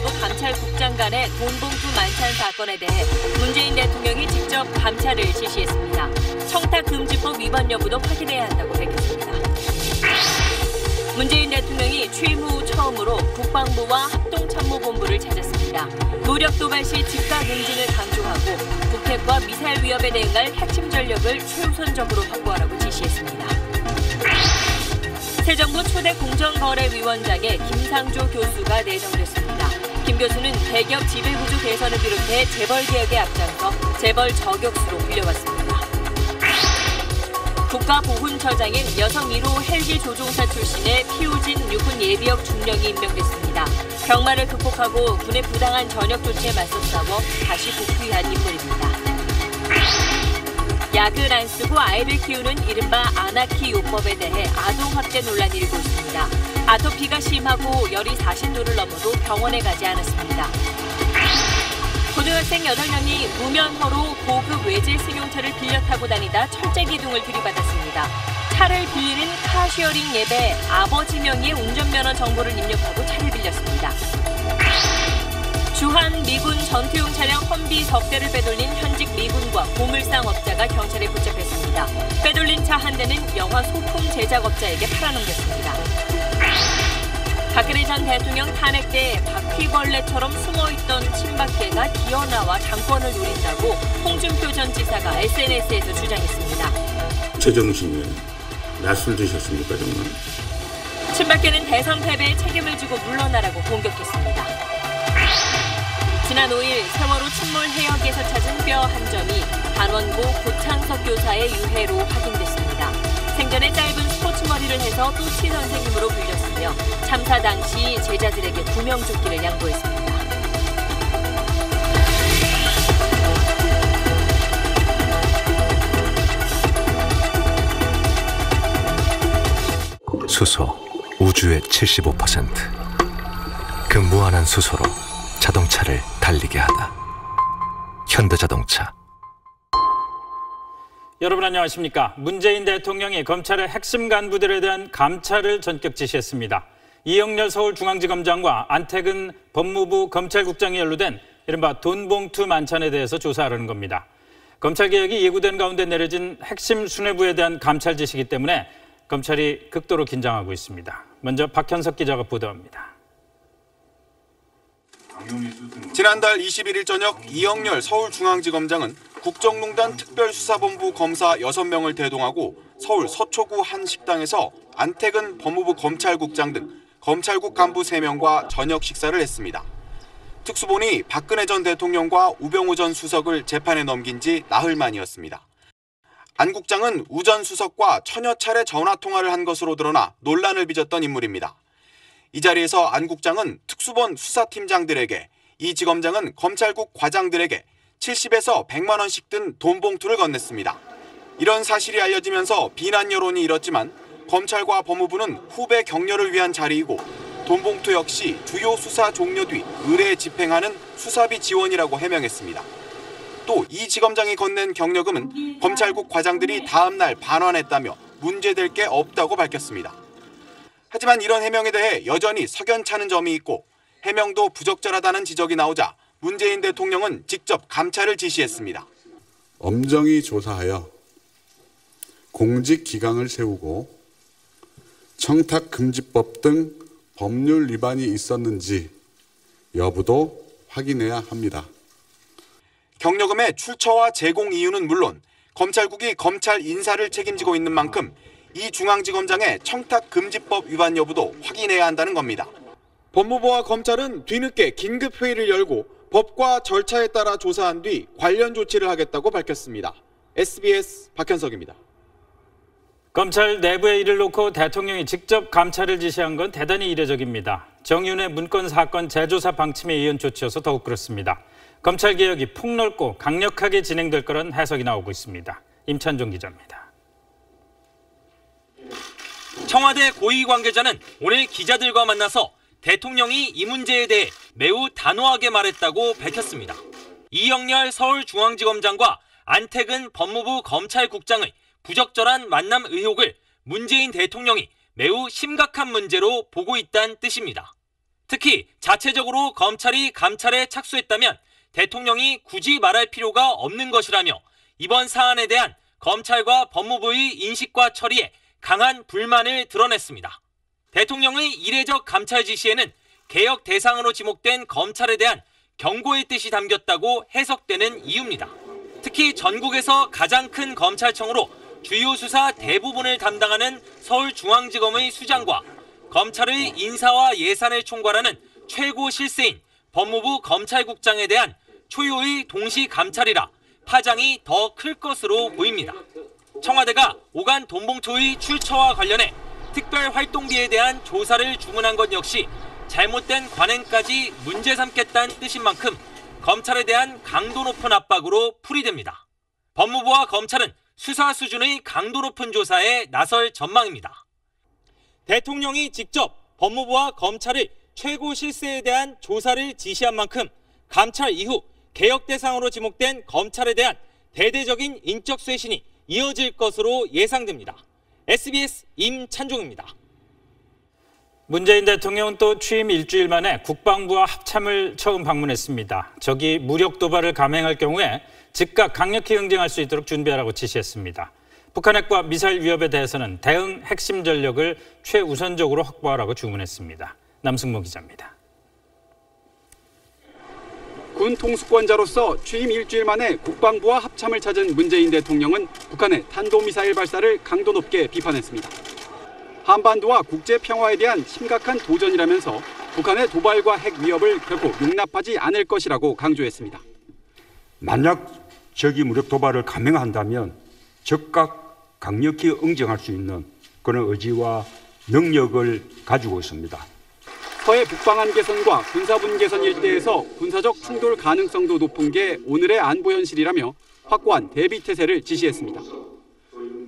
법무부 감찰국장 간의 돈봉투 만찬 사건에 대해 문재인 대통령이 직접 감찰을 지시했습니다. 청탁금지법 위반 여부도 확인해야 한다고 밝혔습니다. 문재인 대통령이 취임 후 처음으로 국방부와 합동참모본부를 찾았습니다. 노력 도발 시 즉각 응징을 강조하고 북핵과 미사일 위협에 대응할 핵심 전력을 최우선적으로 확보하라고 지시했습니다. 새 정부 초대 공정거래위원장에 김상조 교수가 내정됐습니다. 김 교수는 대기업 지배구조 개선을 비롯해 재벌개혁에 앞장서 재벌 저격수로 불려왔습니다. 국가보훈처장인 여성 1호 헬기 조종사 출신의 피우진 육군 예비역 중령이 임명됐습니다. 병마를 극복하고 군의 부당한 전역 조치에 맞서 싸워 다시 복귀한 인물입니다. 약을 안 쓰고 아이를 키우는 이른바 아나키 요법에 대해 아동학대 논란이 일고 있습니다. 아토피가 심하고 열이 40도를 넘어도 병원에 가지 않았습니다. 고등학생 8명이 무면허로 고급 외제 승용차를 빌려 타고 다니다 철제 기둥을 들이받았습니다. 차를 빌리는 카쉐어링 앱에 아버지 명의의 운전면허 정보를 입력하고 차를 빌렸습니다. 주한 미군 전투용 차량 험비 석 대를 빼돌린 현직 미군과 고물상 업자가 경찰에 붙잡혔습니다. 빼돌린 차 한 대는 영화 소품 제작업자에게 팔아넘겼습니다. 박근혜 전 대통령 탄핵 때 바퀴벌레처럼 숨어있던 친박계가 기어나와 당권을 노린다고 홍준표 전 지사가 SNS에서 주장했습니다. 제정신에 낯을 드셨습니까 정말? 친박계는 대선 패배에 책임을 지고 물러나라고 공격했습니다. 지난 5일 세월호 침몰 해역에서 찾은 뼈 한 점이 단원고 고창석 교사의 유해로 확인됐습니다. 생전에 짧은 스포츠머리를 해서 또치 선생님으로 불렸으며 참사 당시 제자들에게 구명조끼를 양보했습니다. 수소, 우주의 75%. 그 무한한 수소로 자동차를 달리게 하다. 현대자동차. 여러분 안녕하십니까? 문재인 대통령이 검찰의 핵심 간부들에 대한 감찰을 전격 지시했습니다. 이영렬 서울중앙지검장과 안태근 법무부 검찰국장이 연루된 이른바 돈봉투 만찬에 대해서 조사하려는 겁니다. 검찰개혁이 예고된 가운데 내려진 핵심 수뇌부에 대한 감찰 지시이기 때문에 검찰이 극도로 긴장하고 있습니다. 먼저 박현석 기자가 보도합니다. 지난달 21일 저녁 이영렬 서울중앙지검장은 국정농단 특별수사본부 검사 6명을 대동하고 서울 서초구 한 식당에서 안태근 법무부 검찰국장 등 검찰국 간부 3명과 저녁 식사를 했습니다. 특수본이 박근혜 전 대통령과 우병우 전 수석을 재판에 넘긴 지 나흘 만이었습니다. 안 국장은 우 전 수석과 천여 차례 전화통화를 한 것으로 드러나 논란을 빚었던 인물입니다. 이 자리에서 안 국장은 특수본 수사팀장들에게, 이 지검장은 검찰국 과장들에게 70에서 100만 원씩 든 돈봉투를 건넸습니다. 이런 사실이 알려지면서 비난 여론이 일었지만 검찰과 법무부는 후배 격려를 위한 자리이고 돈봉투 역시 주요 수사 종료 뒤 의뢰 집행하는 수사비 지원이라고 해명했습니다. 또 이 지검장이 건넨 격려금은 검찰국 과장들이 다음 날 반환했다며 문제될 게 없다고 밝혔습니다. 하지만 이런 해명에 대해 여전히 석연찮은 점이 있고 해명도 부적절하다는 지적이 나오자 문재인 대통령은 직접 감찰을 지시했습니다. 엄정히 조사하여 공직 기강을 세우고 청탁금지법 등 법률 위반이 있었는지 여부도 확인해야 합니다. 격려금의 출처와 제공 이유는 물론 검찰국이 검찰 인사를 책임지고 있는 만큼 이 중앙지검장의 청탁금지법 위반 여부도 확인해야 한다는 겁니다. 법무부와 검찰은 뒤늦게 긴급회의를 열고 법과 절차에 따라 조사한 뒤 관련 조치를 하겠다고 밝혔습니다. SBS 박현석입니다. 검찰 내부의 일을 놓고 대통령이 직접 감찰을 지시한 건 대단히 이례적입니다. 정윤회 문건 사건 재조사 방침에 이은 조치여서 더욱 그렇습니다. 검찰개혁이 폭넓고 강력하게 진행될 거란 해석이 나오고 있습니다. 임찬종 기자입니다. 청와대 고위 관계자는 오늘 기자들과 만나서 대통령이 이 문제에 대해 매우 단호하게 말했다고 밝혔습니다. 이영렬 서울중앙지검장과 안태근 법무부 검찰국장의 부적절한 만남 의혹을 문재인 대통령이 매우 심각한 문제로 보고 있다는 뜻입니다. 특히 자체적으로 검찰이 감찰에 착수했다면 대통령이 굳이 말할 필요가 없는 것이라며 이번 사안에 대한 검찰과 법무부의 인식과 처리에 강한 불만을 드러냈습니다. 대통령의 이례적 감찰 지시에는 개혁 대상으로 지목된 검찰에 대한 경고의 뜻이 담겼다고 해석되는 이유입니다. 특히 전국에서 가장 큰 검찰청으로 주요 수사 대부분을 담당하는 서울중앙지검의 수장과 검찰의 인사와 예산을 총괄하는 최고 실세인 법무부 검찰국장에 대한 초유의 동시 감찰이라 파장이 더 클 것으로 보입니다. 청와대가 오간 돈봉투의 출처와 관련해 특별 활동비에 대한 조사를 주문한 것 역시 잘못된 관행까지 문제 삼겠다는 뜻인 만큼 검찰에 대한 강도 높은 압박으로 풀이됩니다. 법무부와 검찰은 수사 수준의 강도 높은 조사에 나설 전망입니다. 대통령이 직접 법무부와 검찰의 최고 실세에 대한 조사를 지시한 만큼 감찰 이후 개혁 대상으로 지목된 검찰에 대한 대대적인 인적 쇄신이 이어질 것으로 예상됩니다. SBS 임찬종입니다. 문재인 대통령은 또 취임 일주일 만에 국방부와 합참을 처음 방문했습니다. 적이 무력 도발을 감행할 경우에 즉각 강력히 응징할 수 있도록 준비하라고 지시했습니다. 북한 핵과 미사일 위협에 대해서는 대응 핵심 전력을 최우선적으로 확보하라고 주문했습니다. 남승모 기자입니다. 군 통수권자로서 취임 일주일 만에 국방부와 합참을 찾은 문재인 대통령은 북한의 탄도미사일 발사를 강도 높게 비판했습니다. 한반도와 국제 평화에 대한 심각한 도전이라면서 북한의 도발과 핵 위협을 결코 용납하지 않을 것이라고 강조했습니다. 만약 적이 무력 도발을 감행한다면 즉각 강력히 응징할 수 있는 그런 의지와 능력을 가지고 있습니다. 서해 북방한 개선과 군사분 개선 일대에서 군사적 충돌 가능성도 높은 게 오늘의 안보 현실이라며 확고한 대비 태세를 지시했습니다.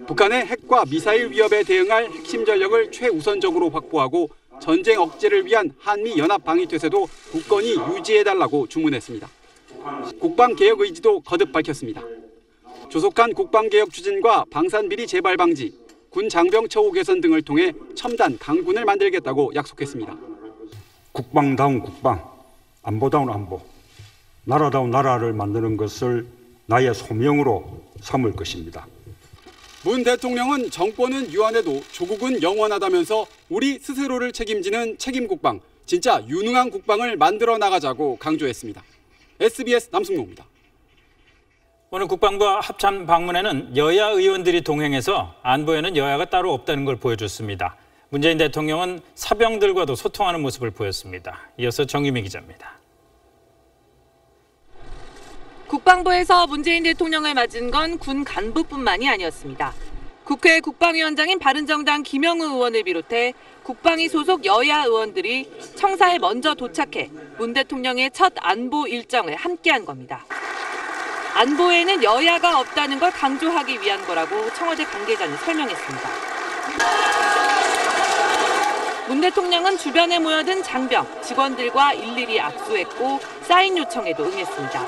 북한의 핵과 미사일 위협에 대응할 핵심 전력을 최우선적으로 확보하고 전쟁 억제를 위한 한미 연합 방위 태세도 굳건히 유지해달라고 주문했습니다. 국방개혁 의지도 거듭 밝혔습니다. 조속한 국방개혁 추진과 방산비리 재발 방지, 군 장병 처우 개선 등을 통해 첨단 강군을 만들겠다고 약속했습니다. 국방다운 국방, 안보다운 안보, 나라다운 나라를 만드는 것을 나의 소명으로 삼을 것입니다. 문 대통령은 정권은 유한해도 조국은 영원하다면서 우리 스스로를 책임지는 책임 국방, 진짜 유능한 국방을 만들어 나가자고 강조했습니다. SBS 남승모입니다. 오늘 국방부와 합참 방문에는 여야 의원들이 동행해서 안보에는 여야가 따로 없다는 걸 보여줬습니다. 문재인 대통령은 사병들과도 소통하는 모습을 보였습니다. 이어서 정유미 기자입니다. 국방부에서 문재인 대통령을 맞은 건 군 간부뿐만이 아니었습니다. 국회 국방위원장인 바른정당 김영우 의원을 비롯해 국방위 소속 여야 의원들이 청사에 먼저 도착해 문 대통령의 첫 안보 일정을 함께한 겁니다. 안보에는 여야가 없다는 걸 강조하기 위한 거라고 청와대 관계자는 설명했습니다. 문 대통령은 주변에 모여든 장병, 직원들과 일일이 악수했고 사인 요청에도 응했습니다.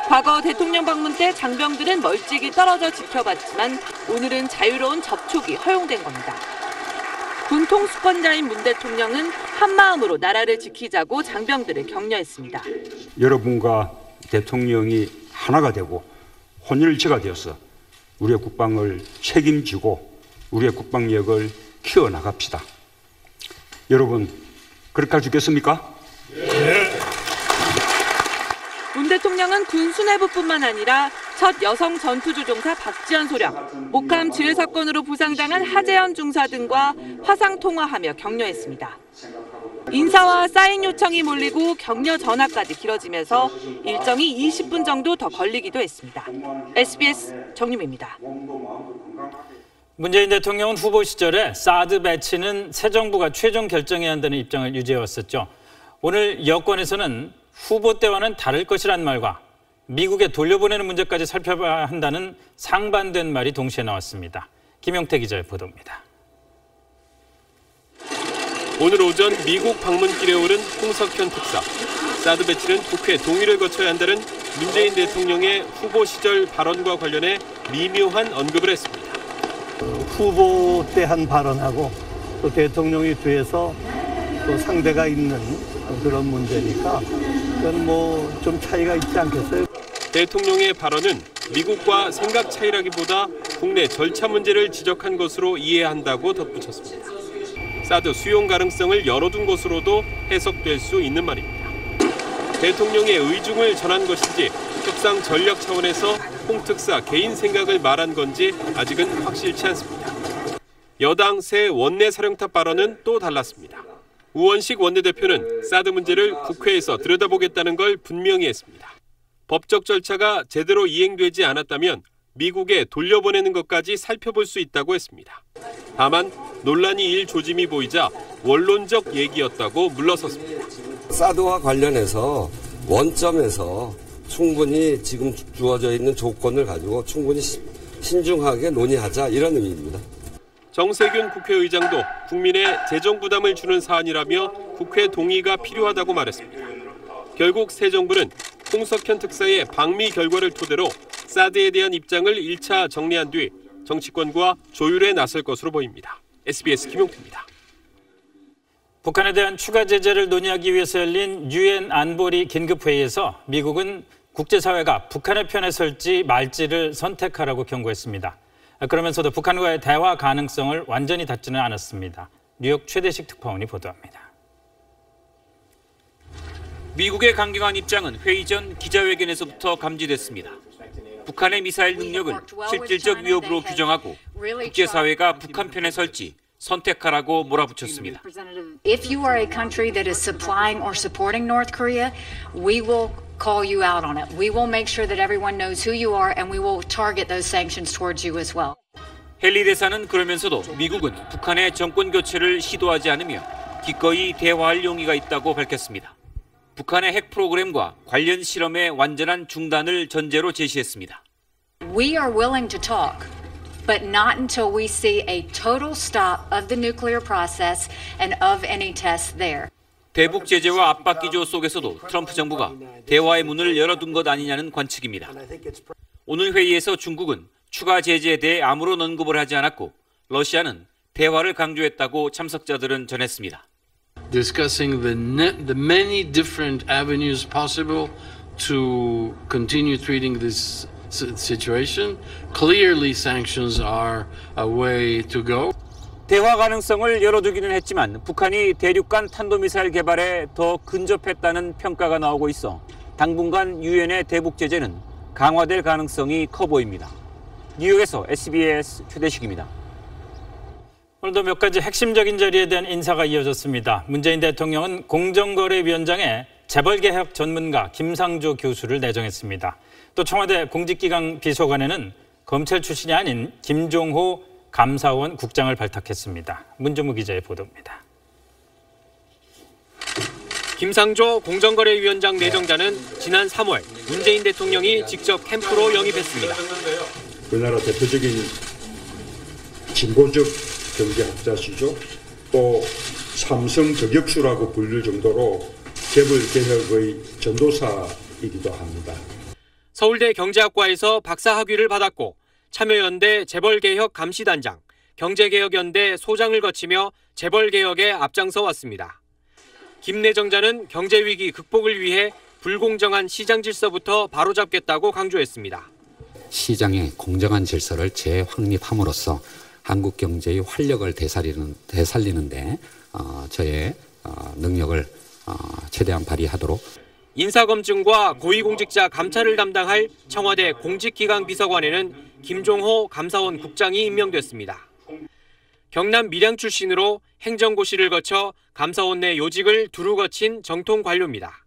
과거 대통령 방문 때 장병들은 멀찍이 떨어져 지켜봤지만 오늘은 자유로운 접촉이 허용된 겁니다. 군 통수권자인 문 대통령은 한마음으로 나라를 지키자고 장병들을 격려했습니다. 여러분과 대통령이 하나가 되고 혼혈지가 되어서 우리의 국방을 책임지고 우리의 국방력을 키워나갑시다. 여러분, 그렇게 할 수 있겠습니까? 네. 문 대통령은 군 수뇌부뿐만 아니라 첫 여성 전투조종사 박지연 소령, 목함 지뢰 사건으로 부상당한 하재현 중사 등과 화상 통화하며 격려했습니다. 인사와 사인 요청이 몰리고 격려 전화까지 길어지면서 일정이 20분 정도 더 걸리기도 했습니다. SBS 정유미입니다. 문재인 대통령은 후보 시절에 사드 배치는 새 정부가 최종 결정해야 한다는 입장을 유지해왔었죠. 오늘 여권에서는 후보 때와는 다를 것이란 말과 미국에 돌려보내는 문제까지 살펴봐야 한다는 상반된 말이 동시에 나왔습니다. 김용태 기자의 보도입니다. 오늘 오전 미국 방문길에 오른 홍석현 특사. 사드 배치는 국회 동의를 거쳐야 한다는 문재인 대통령의 후보 시절 발언과 관련해 미묘한 언급을 했습니다. 후보 때 한 발언하고 또 대통령이 뒤에서 또 상대가 있는 그런 문제니까 그건 뭐 좀 차이가 있지 않겠어요? 대통령의 발언은 미국과 생각 차이라기보다 국내 절차 문제를 지적한 것으로 이해한다고 덧붙였습니다. 사드 수용 가능성을 열어둔 것으로도 해석될 수 있는 말입니다. 대통령의 의중을 전한 것인지 협상 전략 차원에서 홍 특사 개인 생각을 말한 건지 아직은 확실치 않습니다. 여당 새 원내 사령탑 발언은 또 달랐습니다. 우원식 원내대표는 사드 문제를 국회에서 들여다보겠다는 걸 분명히 했습니다. 법적 절차가 제대로 이행되지 않았다면 미국에 돌려보내는 것까지 살펴볼 수 있다고 했습니다. 다만 논란이 일 조짐이 보이자 원론적 얘기였다고 물러섰습니다. 사드와 관련해서 원점에서 충분히 지금 주어져 있는 조건을 가지고 충분히 신중하게 논의하자 이런 의미입니다. 정세균 국회의장도 국민의 재정 부담을 주는 사안이라며 국회 동의가 필요하다고 말했습니다. 결국 새 정부는 홍석현 특사의 방미 결과를 토대로 사드에 대한 입장을 1차 정리한 뒤 정치권과 조율에 나설 것으로 보입니다. SBS 김용태입니다. 북한에 대한 추가 제재를 논의하기 위해서 열린 유엔 안보리 긴급회의에서 미국은 국제사회가 북한의 편에 설지 말지를 선택하라고 경고했습니다. 그러면서도 북한과의 대화 가능성을 완전히 닫지는 않았습니다. 뉴욕 최대식 특파원이 보도합니다. 미국의 강경한 입장은 회의 전 기자회견에서부터 감지됐습니다. 북한의 미사일 능력을 실질적 위협으로 규정하고 국제사회가 북한 편에 설지 선택하라고 몰아붙였습니다. If you are a country that is supplying or supporting North Korea, we will call you out on it. We will make sure that everyone knows who you are and we will target those sanctions towards you as well. 헨리 대사는 그러면서도 미국은 북한의 정권 교체를 시도하지 않으며 기꺼이 대화할 용의가 있다고 밝혔습니다. 북한의 핵 프로그램과 관련 실험의 완전한 중단을 전제로 제시했습니다. We are willing to talk, but not until we see a total stop of the nuclear process and of any tests there. 대북 제재와 압박 기조 속에서도 트럼프 정부가 대화의 문을 열어둔 것 아니냐는 관측입니다. 오늘 회의에서 중국은 추가 제재에 대해 아무런 언급을 하지 않았고 러시아는 대화를 강조했다고 참석자들은 전했습니다. Discussing the many different avenues possible to continue treating this situation. Clearly sanctions are a way to go. 대화 가능성을 열어두기는 했지만 북한이 대륙간 탄도미사일 개발에 더 근접했다는 평가가 나오고 있어 당분간 유엔의 대북 제재는 강화될 가능성이 커 보입니다. 뉴욕에서 SBS 최대식입니다. 오늘도 몇 가지 핵심적인 자리에 대한 인사가 이어졌습니다. 문재인 대통령은 공정거래위원장에 재벌개혁 전문가 김상조 교수를 내정했습니다. 또 청와대 공직기강 비서관에는 검찰 출신이 아닌 김종호 감사원 국장을 발탁했습니다. 문정무 기자의 보도입니다. 김상조 공정거래위원장 내정자는 지난 3월 문재인 대통령이 직접 캠프로 영입했습니다. 우리나라 대표적인 진보적 경제학자시죠. 또 삼성 저격수라고 불릴 정도로 재벌개혁의 전도사이기도 합니다. 서울대 경제학과에서 박사학위를 받았고 참여연대 재벌개혁 감시단장, 경제개혁연대 소장을 거치며 재벌개혁에 앞장서 왔습니다. 김 내정자는 경제위기 극복을 위해 불공정한 시장 질서부터 바로잡겠다고 강조했습니다. 시장의 공정한 질서를 재확립함으로써 한국 경제의 활력을 되살리는데 저의 능력을 최대한 발휘하도록. 인사검증과 고위공직자 감찰을 담당할 청와대 공직기강 비서관에는 김종호 감사원 국장이 임명됐습니다. 경남 밀양 출신으로 행정고시를 거쳐 감사원 내 요직을 두루 거친 정통 관료입니다.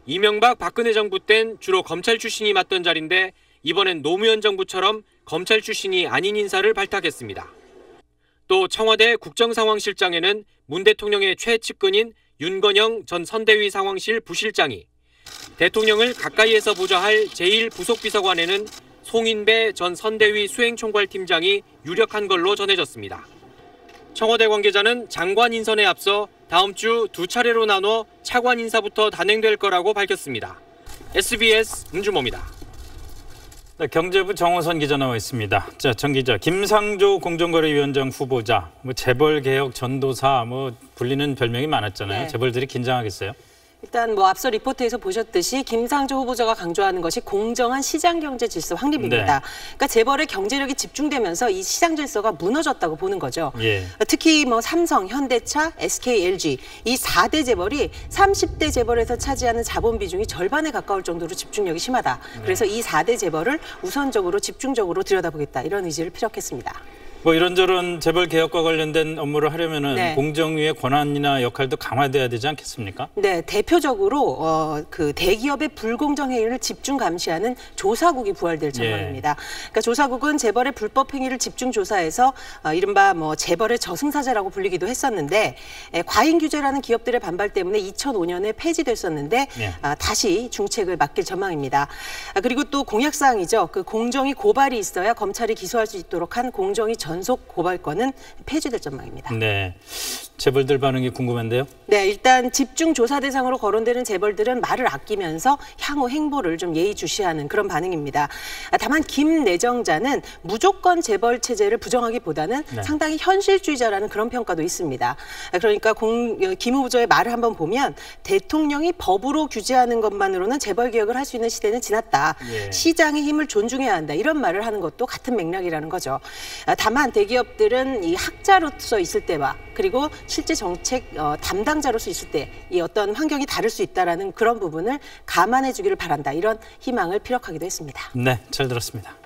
이명박 박근혜 정부 땐 주로 검찰 출신이 맡던 자리인데 이번엔 노무현 정부처럼 검찰 출신이 아닌 인사를 발탁했습니다. 또 청와대 국정상황실장에는 문 대통령의 최측근인 윤건영 전 선대위 상황실 부실장이, 대통령을 가까이에서 보좌할 제1부속비서관에는 송인배 전 선대위 수행총괄팀장이 유력한 걸로 전해졌습니다. 청와대 관계자는 장관 인선에 앞서 다음 주 두 차례로 나눠 차관 인사부터 단행될 거라고 밝혔습니다. SBS 문주모입니다. 네, 경제부 정호선 기자 나와 있습니다. 자, 정 기자, 김상조 공정거래위원장 후보자, 재벌개혁 전도사 불리는 별명이 많았잖아요. 네. 재벌들이 긴장하겠어요? 일단 앞서 리포트에서 보셨듯이 김상조 후보자가 강조하는 것이 공정한 시장 경제 질서 확립입니다. 네. 그러니까 재벌의 경제력이 집중되면서 이 시장 질서가 무너졌다고 보는 거죠. 예. 특히 삼성, 현대차, SK, LG 이 4대 재벌이 30대 재벌에서 차지하는 자본 비중이 절반에 가까울 정도로 집중력이 심하다. 그래서 이 4대 재벌을 우선적으로 집중적으로 들여다보겠다. 이런 의지를 피력했습니다. 이런저런 재벌 개혁과 관련된 업무를 하려면은 네. 공정위의 권한이나 역할도 강화돼야 되지 않겠습니까? 네, 대표적으로 그 대기업의 불공정 행위를 집중 감시하는 조사국이 부활될 전망입니다. 그러니까 조사국은 재벌의 불법 행위를 집중 조사해서 이른바 재벌의 저승사자라고 불리기도 했었는데 과잉 규제라는 기업들의 반발 때문에 2005년에 폐지됐었는데 다시 중책을 맡길 전망입니다. 그리고 또 공약사항이죠. 그 공정위 고발이 있어야 검찰이 기소할 수 있도록 한 공정위 전속 고발권은 폐지될 전망입니다. 네, 재벌들 반응이 궁금한데요. 네, 일단 집중 조사 대상으로 거론되는 재벌들은 말을 아끼면서 향후 행보를 좀 예의주시하는 그런 반응입니다. 다만 김 내정자는 무조건 재벌 체제를 부정하기보다는 상당히 현실주의자라는 그런 평가도 있습니다. 그러니까 김 후보자의 말을 한번 보면 대통령이 법으로 규제하는 것만으로는 재벌 개혁을 할 수 있는 시대는 지났다. 시장의 힘을 존중해야 한다. 이런 말을 하는 것도 같은 맥락이라는 거죠. 다만 대기업들은 이 학자로서 있을 때와 그리고 실제 정책 담당자로서 있을 때 이 어떤 환경이 다를 수 있다라는 그런 부분을 감안해 주기를 바란다. 이런 희망을 피력하기도 했습니다. 네, 잘 들었습니다.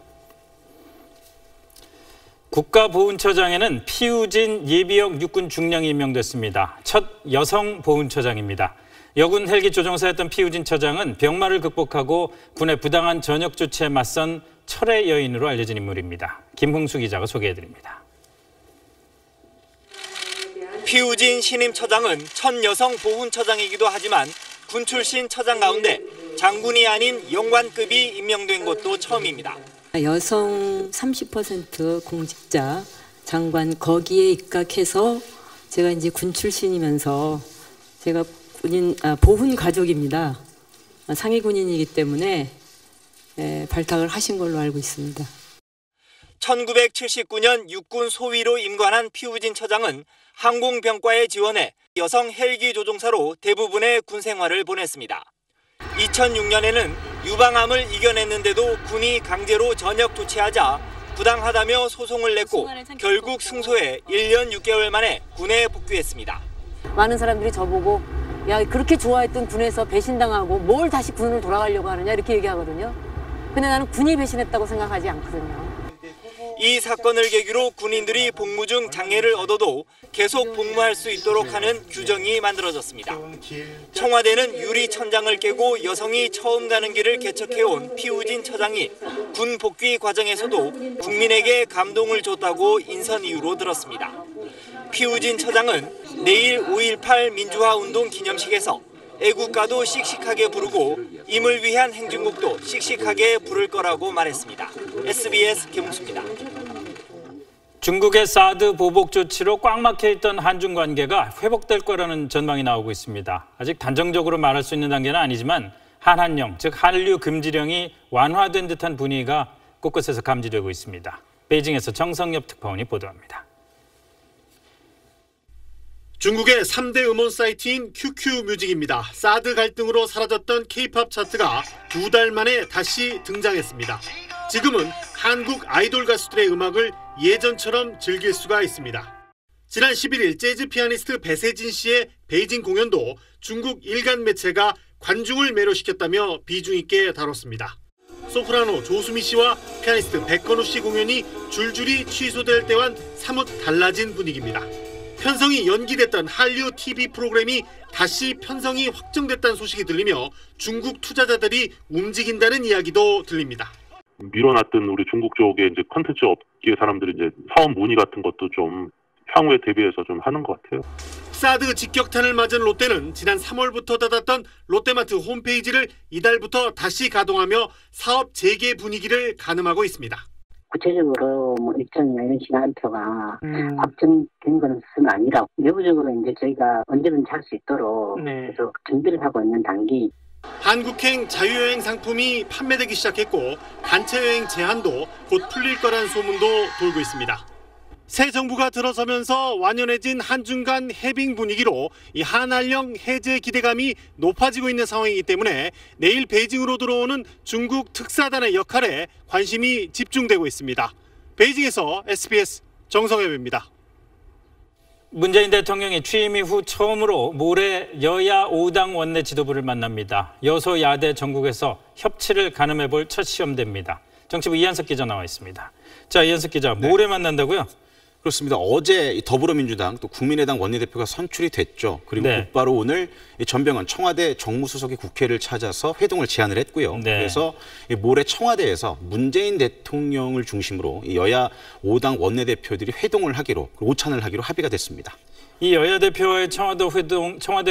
국가보훈처장에는 피우진 예비역 육군 중령이 임명됐습니다. 첫 여성 보훈처장입니다. 여군 헬기 조종사였던 피우진 처장은 병마를 극복하고 군의 부당한 전역 조치에 맞선 철의 여인으로 알려진 인물입니다. 김흥수 기자가 소개해드립니다. 피우진 신임 처장은 첫 여성 보훈처장이기도 하지만 군 출신 처장 가운데 장군이 아닌 영관급이 임명된 것도 처음입니다. 여성 30% 공직자 장관 거기에 입각해서 제가 이제 군 출신이면서 제가 보훈 가족입니다. 상위 군인이기 때문에 발탁을 하신 걸로 알고 있습니다. 1979년 육군 소위로 임관한 피우진 처장은 항공병과에 지원해 여성 헬기 조종사로 대부분의 군 생활을 보냈습니다. 2006년에는 유방암을 이겨냈는데도 군이 강제로 전역 조치하자 부당하다며 소송을 냈고 결국 승소해 1년 6개월 만에 군에 복귀했습니다. 많은 사람들이 저보고 야 그렇게 좋아했던 군에서 배신당하고 뭘 다시 군으로 돌아가려고 하느냐 이렇게 얘기하거든요. 근데 나는 군이 배신했다고 생각하지 않거든요. 이 사건을 계기로 군인들이 복무 중 장애를 얻어도 계속 복무할 수 있도록 하는 규정이 만들어졌습니다. 청와대는 유리 천장을 깨고 여성이 처음 가는 길을 개척해온 피우진 처장이 군 복귀 과정에서도 국민에게 감동을 줬다고 인선 이유로 들었습니다. 피우진 처장은 내일 5.18 민주화운동 기념식에서 애국가도 씩씩하게 부르고 임을 위한 행진곡도 씩씩하게 부를 거라고 말했습니다. SBS 김웅수입니다. 중국의 사드 보복 조치로 꽉 막혀 있던 한중 관계가 회복될 거라는 전망이 나오고 있습니다. 아직 단정적으로 말할 수 있는 단계는 아니지만 한한령, 즉 한류 금지령이 완화된 듯한 분위기가 곳곳에서 감지되고 있습니다. 베이징에서 정성엽 특파원이 보도합니다. 중국의 3대 음원 사이트인 QQ뮤직입니다. 사드 갈등으로 사라졌던 K-팝 차트가 2달 만에 다시 등장했습니다. 지금은 한국 아이돌 가수들의 음악을 예전처럼 즐길 수가 있습니다. 지난 11일 재즈 피아니스트 배세진 씨의 베이징 공연도 중국 일간 매체가 관중을 매료시켰다며 비중 있게 다뤘습니다. 소프라노 조수미 씨와 피아니스트 백건우 씨 공연이 줄줄이 취소될 때와는 사뭇 달라진 분위기입니다. 편성이 연기됐던 한류 TV 프로그램이 다시 편성이 확정됐다는 소식이 들리며 중국 투자자들이 움직인다는 이야기도 들립니다. 밀어놨던 우리 중국 쪽의 이제 콘텐츠 업계 사람들이 이제 사업 문의 같은 것도 좀 향후에 대비해서 좀 하는 것 같아요. 사드 직격탄을 맞은 롯데는 지난 3월부터 닫았던 롯데마트 홈페이지를 이달부터 다시 가동하며 사업 재개 분위기를 가늠하고 있습니다. 구체적으로 일정이나 이런 시간표가 확정된 것은 아니라 내부적으로 이제 저희가 언제든지 할 수 있도록 계속 준비를 하고 있는 단계입니다. 한국행 자유여행 상품이 판매되기 시작했고 단체 여행 제한도 곧 풀릴 거란 소문도 돌고 있습니다. 새 정부가 들어서면서 완연해진 한중 간 해빙 분위기로 이 한한령 해제 기대감이 높아지고 있는 상황이기 때문에 내일 베이징으로 들어오는 중국 특사단의 역할에 관심이 집중되고 있습니다. 베이징에서 SBS 정성엽입니다. 문재인 대통령이 취임 이후 처음으로 모레 여야 5당 원내 지도부를 만납니다. 여소야대 전국에서 협치를 가늠해 볼 첫 시험대입니다. 정치부 이한석 기자 나와 있습니다. 자, 이한석 기자, 모레 만난다고요? 그렇습니다. 어제 더불어민주당 또 국민의당 원내대표가 선출이 됐죠. 그리고 곧바로 오늘 전병헌 청와대 정무수석이 국회를 찾아서 회동을 제안을 했고요. 그래서 모레 청와대에서 문재인 대통령을 중심으로 여야 5당 원내대표들이 회동을 하기로, 오찬을 하기로 합의가 됐습니다. 이 여야 대표와의 청와대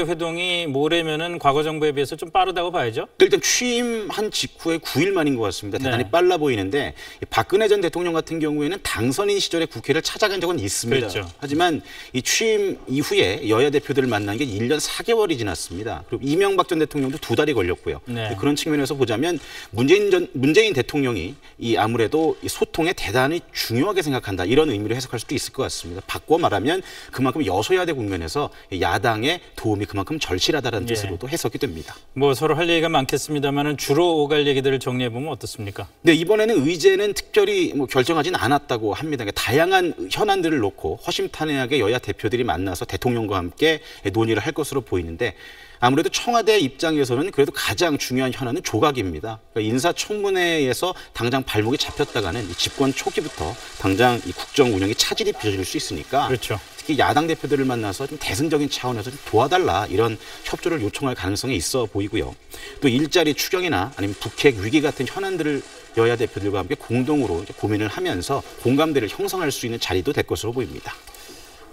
회동이 모레면은 과거 정부에 비해서 좀 빠르다고 봐야죠? 일단 취임한 직후에 9일 만인 것 같습니다. 대단히 빨라 보이는데 박근혜 전 대통령 같은 경우에는 당선인 시절에 국회를 찾아간 적은 있습니다. 그렇죠. 하지만 이 취임 이후에 여야 대표들을 만난 게 1년 4개월이 지났습니다. 그리고 이명박 전 대통령도 2달이 걸렸고요. 그런 측면에서 보자면 문재인 대통령이 이 아무래도 이 소통에 대단히 중요하게 생각한다, 이런 의미로 해석할 수도 있을 것 같습니다. 바꿔 말하면 그만큼 여소야대 국면에서 야당의 도움이 그만큼 절실하다는 뜻으로도 해석이 됩니다. 뭐 서로 할 얘기가 많겠습니다만 주로 오갈 얘기들을 정리해 보면 어떻습니까? 네, 이번에는 의제는 특별히 결정하진 않았다고 합니다. 그러니까 다양한 현안들을 놓고 허심탄회하게 여야 대표들이 만나서 대통령과 함께 논의를 할 것으로 보이는데, 아무래도 청와대 입장에서는 그래도 가장 중요한 현안은 조각입니다. 그러니까 인사청문회에서 당장 발목이 잡혔다가는 이 집권 초기부터 당장 이 국정 운영에 차질이 빚어질 수 있으니까, 그렇죠. 특히 야당 대표들을 만나서 좀 대승적인 차원에서 좀 도와달라, 이런 협조를 요청할 가능성이 있어 보이고요. 또 일자리 추경이나 아니면 북핵 위기 같은 현안들을 여야 대표들과 함께 공동으로 고민을 하면서 공감대를 형성할 수 있는 자리도 될 것으로 보입니다.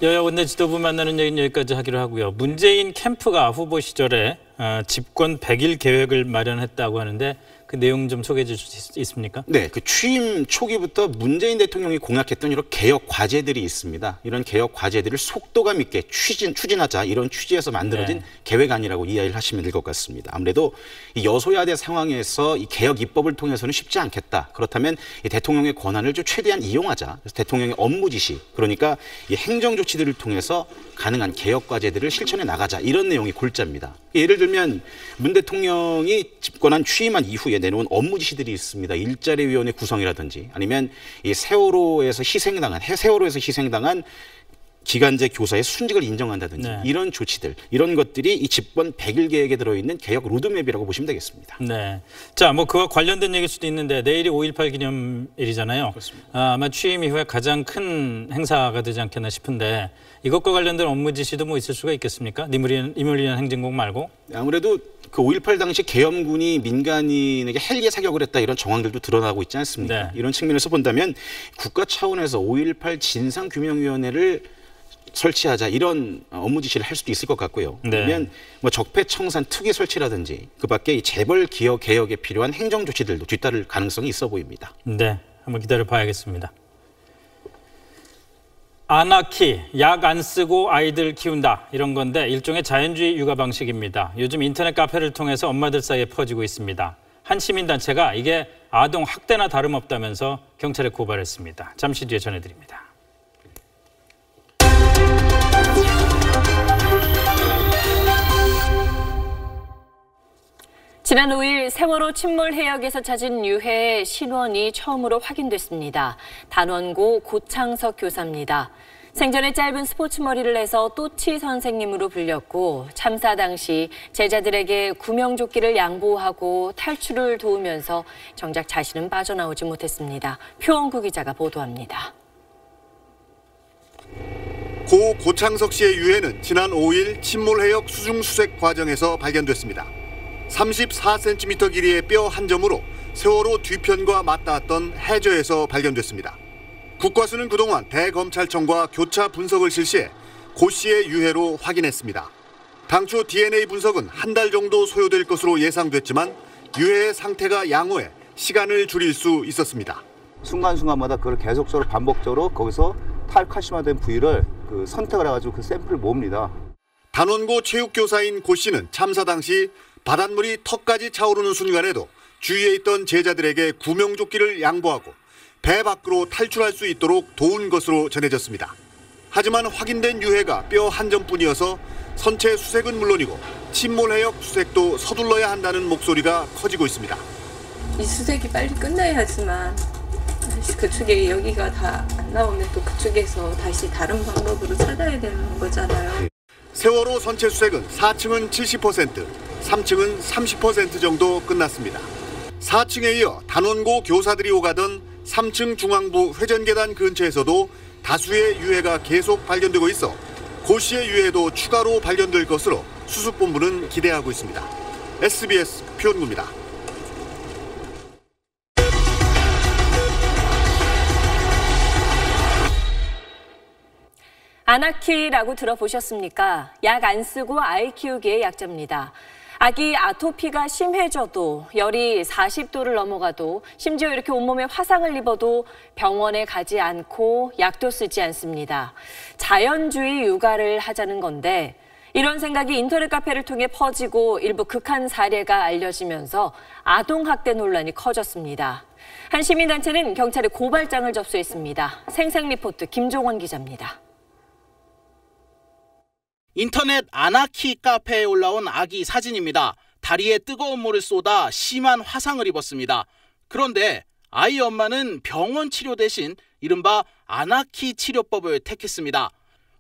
여야 원내 지도부 만나는 얘기는 여기까지 하기로 하고요. 문재인 캠프가 후보 시절에 집권 100일 계획을 마련했다고 하는데 그 내용 좀 소개해 주실 수 있습니까? 네, 그 취임 초기부터 문재인 대통령이 공약했던 이런 개혁 과제들이 있습니다. 이런 개혁 과제들을 속도감 있게 추진하자, 이런 취지에서 만들어진 계획안이라고 이해를 하시면 될 것 같습니다. 아무래도 이 여소야대 상황에서 이 개혁 입법을 통해서는 쉽지 않겠다. 그렇다면 이 대통령의 권한을 좀 최대한 이용하자. 그래서 대통령의 업무 지시, 그러니까 이 행정 조치들을 통해서 가능한 개혁 과제들을 실천해 나가자, 이런 내용이 골자입니다. 예를 들면 문 대통령이 집권한 취임한 이후에 내놓은 업무 지시들이 있습니다. 일자리위원회 구성이라든지 아니면 이 세월호에서 희생당한 기간제 교사의 순직을 인정한다든지 이런 조치들, 이런 것들이 이 집권 100일 계획에 들어있는 개혁 로드맵이라고 보시면 되겠습니다. 네. 자, 뭐 그와 관련된 얘기일 수도 있는데 내일이 5.18 기념일이잖아요. 그렇습니다. 아마 취임 이후에 가장 큰 행사가 되지 않겠나 싶은데 이것과 관련된 업무 지시도 뭐 있을 수가 있겠습니까? 이물리한 행진곡 말고? 아무래도 그 5.18 당시 계엄군이 민간인에게 헬기 사격을 했다, 이런 정황들도 드러나고 있지 않습니까? 이런 측면에서 본다면 국가 차원에서 5.18 진상규명위원회를 설치하자, 이런 업무 지시를 할 수도 있을 것 같고요. 그러면 뭐 적폐청산 특위 설치라든지 그 밖에 이 재벌 기업 개혁에 필요한 행정 조치들도 뒤따를 가능성이 있어 보입니다. 네, 한번 기다려 봐야겠습니다. 아나키, 약 안 쓰고 아이들 키운다, 이런 건데 일종의 자연주의 육아 방식입니다. 요즘 인터넷 카페를 통해서 엄마들 사이에 퍼지고 있습니다. 한 시민단체가 이게 아동 학대나 다름없다면서 경찰에 고발했습니다. 잠시 뒤에 전해드립니다. 지난 5일 세월호 침몰 해역에서 찾은 유해의 신원이 처음으로 확인됐습니다. 단원고 고창석 교사입니다. 생전에 짧은 스포츠 머리를 해서 또치 선생님으로 불렸고 참사 당시 제자들에게 구명조끼를 양보하고 탈출을 도우면서 정작 자신은 빠져나오지 못했습니다. 표원구 기자가 보도합니다. 고 고창석 씨의 유해는 지난 5일 침몰 해역 수중 수색 과정에서 발견됐습니다. 34cm 길이의 뼈 한 점으로 세월호 뒤편과 맞닿았던 해저에서 발견됐습니다. 국과수는 그동안 대검찰청과 교차 분석을 실시해 고 씨의 유해로 확인했습니다. 당초 DNA 분석은 한 달 정도 소요될 것으로 예상됐지만 유해의 상태가 양호해 시간을 줄일 수 있었습니다. 순간순간마다 그걸 계속적으로 반복적으로 거기서 탈칼슘화된 부위를 선택을 해가지고 그 샘플을 모읍니다. 단원고 체육교사인 고 씨는 참사 당시 바닷물이 턱까지 차오르는 순간에도 주위에 있던 제자들에게 구명조끼를 양보하고 배 밖으로 탈출할 수 있도록 도운 것으로 전해졌습니다. 하지만 확인된 유해가 뼈 한 점뿐이어서 선체 수색은 물론이고 침몰해역 수색도 서둘러야 한다는 목소리가 커지고 있습니다. 이 수색이 빨리 끝나야지만 다시 그쪽에 여기가 다 안 나오면 또 그쪽에서 다시 다른 방법으로 찾아야 되는 거잖아요. 세월호 선체 수색은 4층은 70%, 3층은 30% 정도 끝났습니다. 4층에 이어 단원고 교사들이 오가던 3층 중앙부 회전계단 근처에서도 다수의 유해가 계속 발견되고 있어 고시의 유해도 추가로 발견될 것으로 수습본부는 기대하고 있습니다. SBS 표현구입니다. 아나키라고 들어보셨습니까? 약 안 쓰고 아이 키우기의 약자입니다. 아기 아토피가 심해져도 열이 40도를 넘어가도 심지어 이렇게 온몸에 화상을 입어도 병원에 가지 않고 약도 쓰지 않습니다. 자연주의 육아를 하자는 건데 이런 생각이 인터넷 카페를 통해 퍼지고 일부 극한 사례가 알려지면서 아동학대 논란이 커졌습니다. 한 시민단체는 경찰에 고발장을 접수했습니다. 생생리포트 김종원 기자입니다. 인터넷 아나키 카페에 올라온 아기 사진입니다. 다리에 뜨거운 물을 쏟아 심한 화상을 입었습니다. 그런데 아이 엄마는 병원 치료 대신 이른바 아나키 치료법을 택했습니다.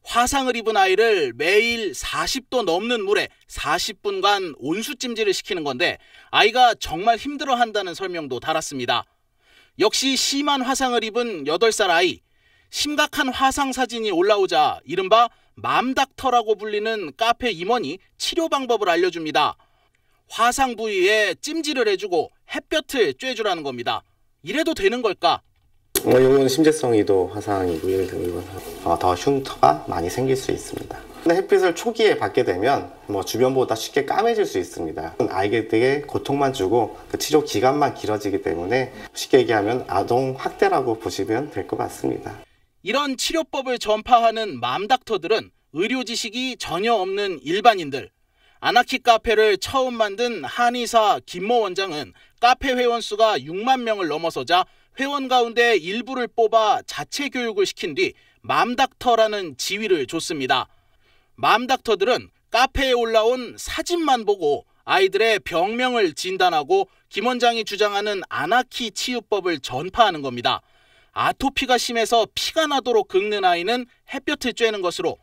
화상을 입은 아이를 매일 40도 넘는 물에 40분간 온수찜질을 시키는 건데 아이가 정말 힘들어한다는 설명도 달았습니다. 역시 심한 화상을 입은 8살 아이. 심각한 화상 사진이 올라오자 이른바 맘닥터라고 불리는 카페 임원이 치료 방법을 알려줍니다. 화상 부위에 찜질을 해주고 햇볕을 쬐주라는 겁니다. 이래도 되는 걸까? 이건 심재성이도 화상이고 예를 들면 더 흉터가 많이 생길 수 있습니다. 햇빛을 초기에 받게 되면 주변보다 쉽게 까매질 수 있습니다. 아이들에게 고통만 주고 그 치료 기간만 길어지기 때문에 쉽게 얘기하면 아동 학대라고 보시면 될 것 같습니다. 이런 치료법을 전파하는 맘닥터들은 의료 지식이 전혀 없는 일반인들. 아나키 카페를 처음 만든 한의사 김모 원장은 카페 회원 수가 6만 명을 넘어서자 회원 가운데 일부를 뽑아 자체 교육을 시킨 뒤 맘닥터라는 지위를 줬습니다. 맘닥터들은 카페에 올라온 사진만 보고 아이들의 병명을 진단하고 김 원장이 주장하는 아나키 치유법을 전파하는 겁니다. 아토피가 심해서 피가 나도록 긁는 아이는 햇볕을 쬐는 것으로,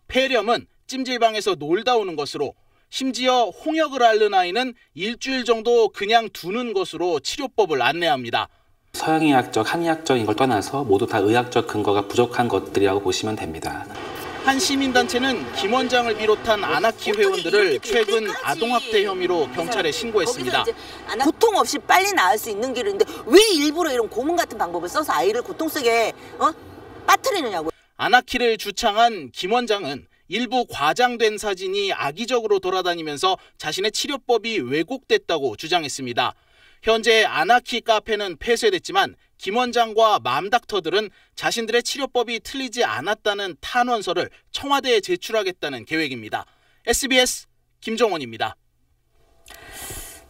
폐렴은 찜질방에서 놀다 오는 것으로, 심지어 홍역을 앓는 아이는 일주일 정도 그냥 두는 것으로 치료법을 안내합니다. 서양의학적, 한의학적인 걸 떠나서 모두 다 의학적 근거가 부족한 것들이라고 보시면 됩니다. 한 시민단체는 김 원장을 비롯한 아나키 회원들을 최근 아동학대 혐의로 경찰에 신고했습니다. 고통 없이 빨리 나을 수 있는 길인데 왜 일부러 이런 고문 같은 방법을 써서 아이를 고통 속에 빠뜨리느냐고. 아나키를 주창한 김 원장은 일부 과장된 사진이 악의적으로 돌아다니면서 자신의 치료법이 왜곡됐다고 주장했습니다. 현재 아나키 카페는 폐쇄됐지만 김 원장과 맘닥터들은 자신들의 치료법이 틀리지 않았다는 탄원서를 청와대에 제출하겠다는 계획입니다. SBS 김종원입니다.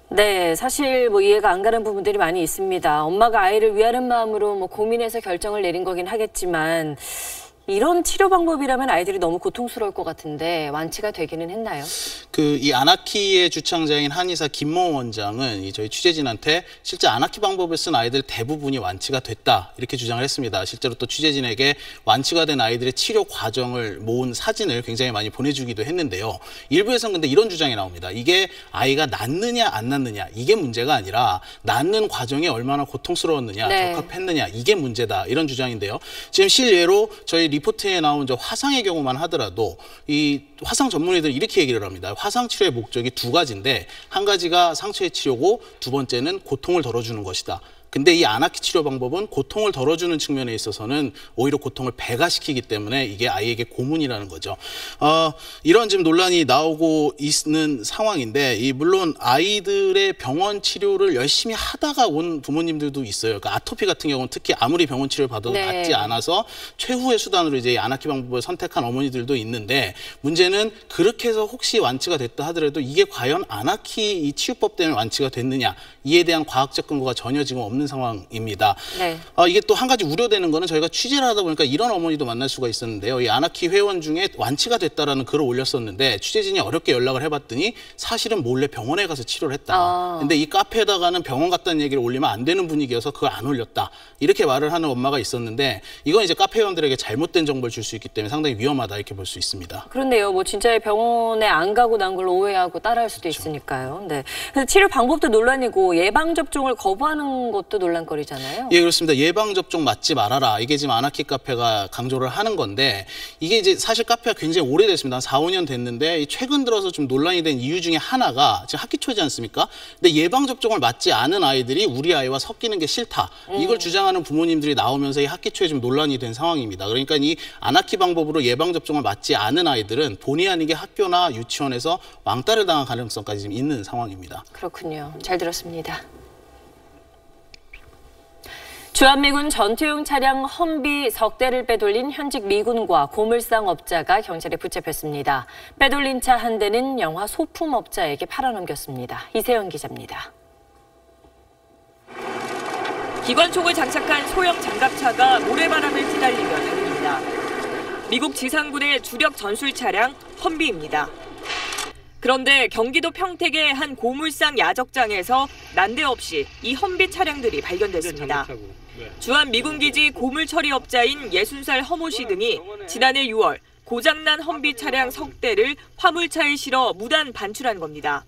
네, 사실 이해가 안 가는 부분들이 많이 있습니다. 엄마가 아이를 위하는 마음으로 고민해서 결정을 내린 거긴 하겠지만 이런 치료 방법이라면 아이들이 너무 고통스러울 것 같은데 완치가 되기는 했나요? 이 아나키의 주창자인 한의사 김모 원장은 저희 취재진한테 실제 아나키 방법을 쓴 아이들 대부분이 완치가 됐다 이렇게 주장을 했습니다. 실제로 또 취재진에게 완치가 된 아이들의 치료 과정을 모은 사진을 굉장히 많이 보내주기도 했는데요. 일부에서는 근데 이런 주장이 나옵니다. 이게 아이가 낫느냐 안 낫느냐 이게 문제가 아니라 낫는 과정이 얼마나 고통스러웠느냐 적합했느냐 이게 문제다 이런 주장인데요. 지금 실예로 저희 리포트에 나온 화상의 경우만 하더라도 이 화상 전문의들은 이렇게 얘기를 합니다. 화상 치료의 목적이 두 가지인데 한 가지가 상처의 치료고 두 번째는 고통을 덜어주는 것이다. 근데 이 아나키 치료 방법은 고통을 덜어주는 측면에 있어서는 오히려 고통을 배가시키기 때문에 이게 아이에게 고문이라는 거죠. 이런 지금 논란이 나오고 있는 상황인데 물론 아이들의 병원 치료를 열심히 하다가 온 부모님들도 있어요. 그러니까 아토피 같은 경우는 특히 아무리 병원 치료를 받아도 낫지 않아서 최후의 수단으로 이제 아나키 방법을 선택한 어머니들도 있는데 문제는 그렇게 해서 혹시 완치가 됐다 하더라도 이게 과연 아나키 이 치유법 때문에 완치가 됐느냐 이에 대한 과학적 근거가 전혀 지금 없는 상황입니다. 네. 이게 또 한 가지 우려되는 거는 저희가 취재를 하다 보니까 이런 어머니도 만날 수가 있었는데요. 이 아나키 회원 중에 완치가 됐다라는 글을 올렸었는데 취재진이 어렵게 연락을 해봤더니 사실은 몰래 병원에 가서 치료를 했다. 근데 이 카페에다가는 병원 갔다는 얘기를 올리면 안 되는 분위기여서 그걸 안 올렸다. 이렇게 말을 하는 엄마가 있었는데 이건 이제 카페 회원들에게 잘못된 정보를 줄 수 있기 때문에 상당히 위험하다 이렇게 볼 수 있습니다. 그런데요, 뭐 진짜 병원에 안 가고 난 걸 오해하고 따라할 수도 있으니까요. 네. 그래서 치료 방법도 논란이고 예방 접종을 거부하는 것도 논란거리잖아요. 예, 그렇습니다. 예방 접종 맞지 말아라. 이게 지금 아나키 카페가 강조를 하는 건데 이게 이제 사실 카페가 굉장히 오래됐습니다. 한 4, 5년 됐는데 최근 들어서 좀 논란이 된 이유 중에 하나가 지금 학기 초지 않습니까? 근데 예방 접종을 맞지 않은 아이들이 우리 아이와 섞이는 게 싫다. 이걸 주장하는 부모님들이 나오면서 이 학기 초에 좀 논란이 된 상황입니다. 그러니까 이 아나키 방법으로 예방 접종을 맞지 않은 아이들은 본의 아니게 학교나 유치원에서 왕따를 당할 가능성까지 지금 있는 상황입니다. 그렇군요. 잘 들었습니다. 주한미군 전투용 차량 험비 석 대를 빼돌린 현직 미군과 고물상 업자가 경찰에 붙잡혔습니다. 빼돌린 차 한 대는 영화 소품업자에게 팔아넘겼습니다. 이세영 기자입니다. 기관총을 장착한 소형 장갑차가 모래바람을 휘날리며 달립니다. 미국 지상군의 주력 전술 차량 험비입니다. 그런데 경기도 평택의 한 고물상 야적장에서 난데없이 이 험비 차량들이 발견됐습니다. 주한 미군기지 고물처리업자인 60살 허모 씨 등이 지난해 6월 고장난 험비 차량 석 대를 화물차에 실어 무단 반출한 겁니다.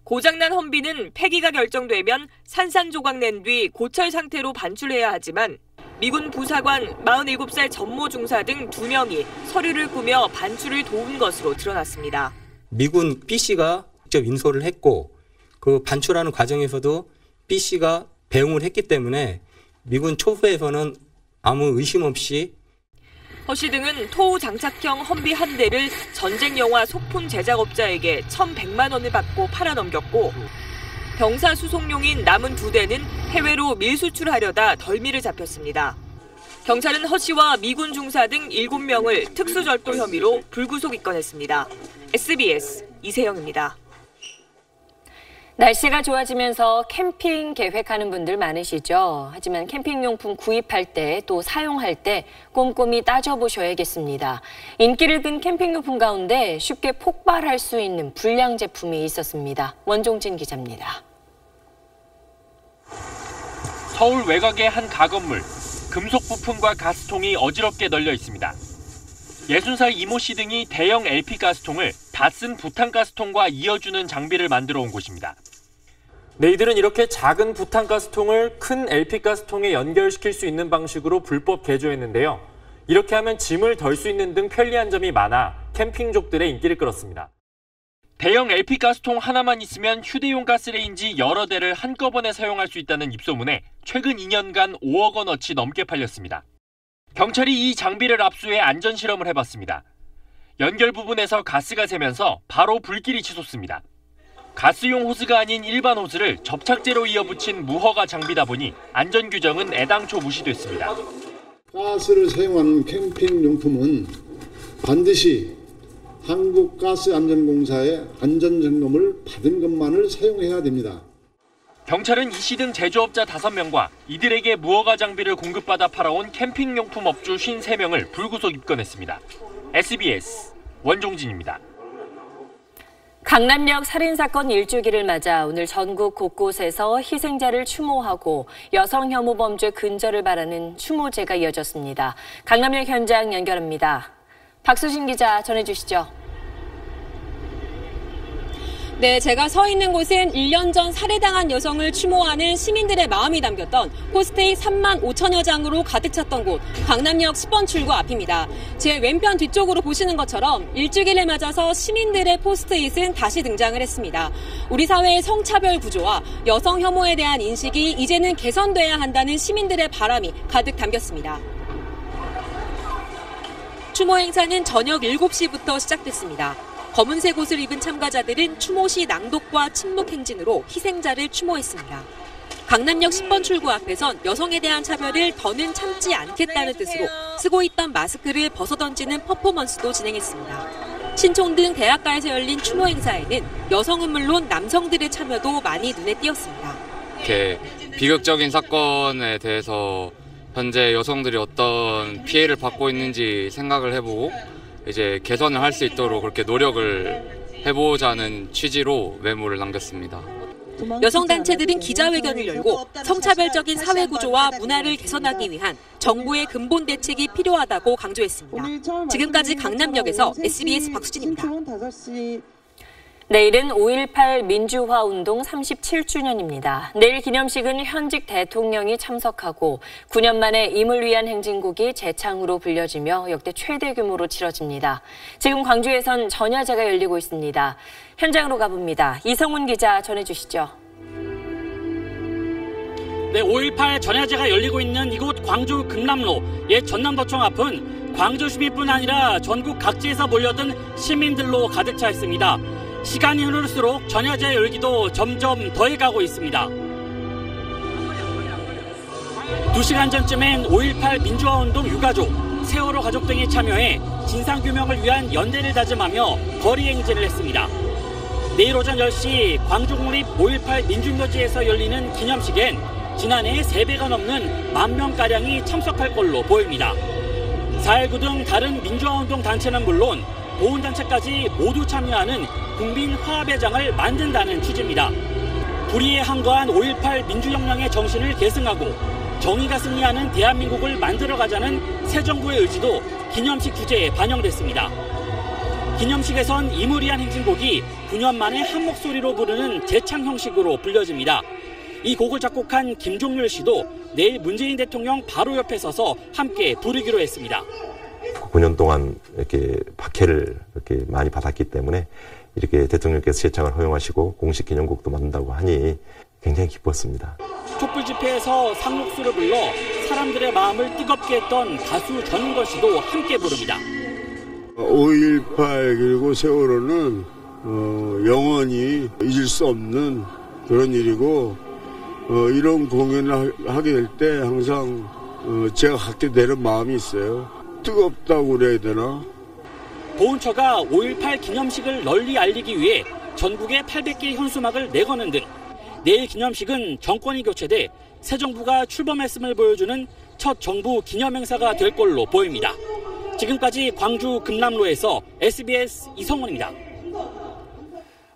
고장난 험비는 폐기가 결정되면 산산조각 낸 뒤 고철 상태로 반출해야 하지만 미군 부사관 47살 전모 중사 등 2명이 서류를 꾸며 반출을 도운 것으로 드러났습니다. 미군 B씨가 직접 인솔을 했고 그 반출하는 과정에서도 B씨가 배웅을 했기 때문에 미군 초부에서는 아무 의심 없이 허 씨 등은 토우 장착형 험비 한 대를 전쟁 영화 소품 제작업자에게 1,100만 원을 받고 팔아넘겼고 병사 수송용인 남은 2대는 해외로 밀수출하려다 덜미를 잡혔습니다. 경찰은 허 씨와 미군 중사 등 7명을 특수절도 혐의로 불구속 입건했습니다. SBS 이세영입니다. 날씨가 좋아지면서 캠핑 계획하는 분들 많으시죠. 하지만 캠핑용품 구입할 때 또 사용할 때 꼼꼼히 따져보셔야겠습니다. 인기를 끈 캠핑용품 가운데 쉽게 폭발할 수 있는 불량 제품이 있었습니다. 원종진 기자입니다. 서울 외곽의 한 가건물, 금속 부품과 가스통이 어지럽게 널려 있습니다. 60살 이모 씨 등이 대형 LP 가스통을 다 쓴 부탄가스통과 이어주는 장비를 만들어 온 곳입니다. 네, 이들은 이렇게 작은 부탄가스통을 큰 LP가스통에 연결시킬 수 있는 방식으로 불법 개조했는데요. 이렇게 하면 짐을 덜 수 있는 등 편리한 점이 많아 캠핑족들의 인기를 끌었습니다. 대형 LP가스통 하나만 있으면 휴대용 가스레인지 여러 대를 한꺼번에 사용할 수 있다는 입소문에 최근 2년간 5억 원어치 넘게 팔렸습니다. 경찰이 이 장비를 압수해 안전실험을 해봤습니다. 연결 부분에서 가스가 새면서 바로 불길이 치솟습니다. 가스용 호스가 아닌 일반 호스를 접착제로 이어붙인 무허가 장비다 보니 안전 규정은 애당초 무시됐습니다. 가스를 사용하는 캠핑용품은 반드시 한국가스안전공사의 안전점검을 받은 것만을 사용해야 됩니다. 경찰은 이 씨 등 제조업자 5명과 이들에게 무허가 장비를 공급받아 팔아온 캠핑용품 업주 53명을 불구속 입건했습니다. SBS 원종진입니다. 강남역 살인사건 1주기를 맞아 오늘 전국 곳곳에서 희생자를 추모하고 여성 혐오 범죄 근절을 바라는 추모제가 이어졌습니다. 강남역 현장 연결합니다. 박수진 기자 전해주시죠. 네, 제가 서 있는 곳은 1년 전 살해당한 여성을 추모하는 시민들의 마음이 담겼던 포스트잇 3만 5천여 장으로 가득 찼던 곳 강남역 10번 출구 앞입니다. 제 왼편 뒤쪽으로 보시는 것처럼 일주기를 맞아서 시민들의 포스트잇은 다시 등장을 했습니다. 우리 사회의 성차별 구조와 여성 혐오에 대한 인식이 이제는 개선돼야 한다는 시민들의 바람이 가득 담겼습니다. 추모 행사는 저녁 7시부터 시작됐습니다. 검은색 옷을 입은 참가자들은 추모 시 낭독과 침묵 행진으로 희생자를 추모했습니다. 강남역 10번 출구 앞에선 여성에 대한 차별을 더는 참지 않겠다는 뜻으로 쓰고 있던 마스크를 벗어던지는 퍼포먼스도 진행했습니다. 신촌 등 대학가에서 열린 추모 행사에는 여성은 물론 남성들의 참여도 많이 눈에 띄었습니다. 이렇게 비극적인 사건에 대해서 현재 여성들이 어떤 피해를 받고 있는지 생각을 해보고 이제 개선을 할 수 있도록 그렇게 노력을 해보자는 취지로 메모를 남겼습니다. 여성단체들은 기자회견을 열고 성차별적인 사회구조와 문화를 개선하기 위한 정부의 근본 대책이 필요하다고 강조했습니다. 지금까지 강남역에서 SBS 박수진입니다. 내일은 5.18 민주화운동 37주년입니다. 내일 기념식은 현직 대통령이 참석하고 9년 만에 임을 위한 행진곡이 재창으로 불려지며 역대 최대 규모로 치러집니다. 지금 광주에선 전야제가 열리고 있습니다. 현장으로 가봅니다. 이성훈 기자 전해주시죠. 네, 5.18 전야제가 열리고 있는 이곳 광주 금남로 옛 전남도청 앞은 광주 시민뿐 아니라 전국 각지에서 몰려든 시민들로 가득 차 있습니다. 시간이 흐를수록 전야제 열기도 점점 더해가고 있습니다. 2시간 전쯤엔 5.18 민주화운동 유가족, 세월호 가족 등이 참여해 진상규명을 위한 연대를 다짐하며 거리 행진을 했습니다. 내일 오전 10시 광주국립 5.18 민중묘지에서 열리는 기념식엔 지난해 3배가 넘는 10,000명가량이 참석할 걸로 보입니다. 4.19 등 다른 민주화운동 단체는 물론 보훈단체까지 모두 참여하는 국민 화합의 장을 만든다는 취지입니다. 불의에 항거한 5.18 민주혁명의 정신을 계승하고 정의가 승리하는 대한민국을 만들어가자는 새 정부의 의지도 기념식 주제에 반영됐습니다. 기념식에선 임을 위한 행진곡이 9년 만에 한 목소리로 부르는 재창 형식으로 불려집니다. 이 곡을 작곡한 김종률 씨도 내일 문재인 대통령 바로 옆에 서서 함께 부르기로 했습니다. 9년 동안 이렇게 박해를 이렇게 많이 받았기 때문에 이렇게 대통령께서 재창을 허용하시고 공식 기념곡도 만든다고 하니 굉장히 기뻤습니다. 촛불 집회에서 상록수를 불러 사람들의 마음을 뜨겁게 했던 가수 전인권 씨도 함께 부릅니다. 5.18 그리고 세월호는 영원히 잊을 수 없는 그런 일이고 이런 공연을 하게 될 때 항상 제가 갖게 되는 마음이 있어요. 뜨겁다고 그래야 되나? 보훈처가 5.18 기념식을 널리 알리기 위해 전국에 800개 현수막을 내거는 등 내일 기념식은 정권이 교체돼 새 정부가 출범했음을 보여주는 첫 정부 기념행사가 될 걸로 보입니다. 지금까지 광주 금남로에서 SBS 이성훈입니다.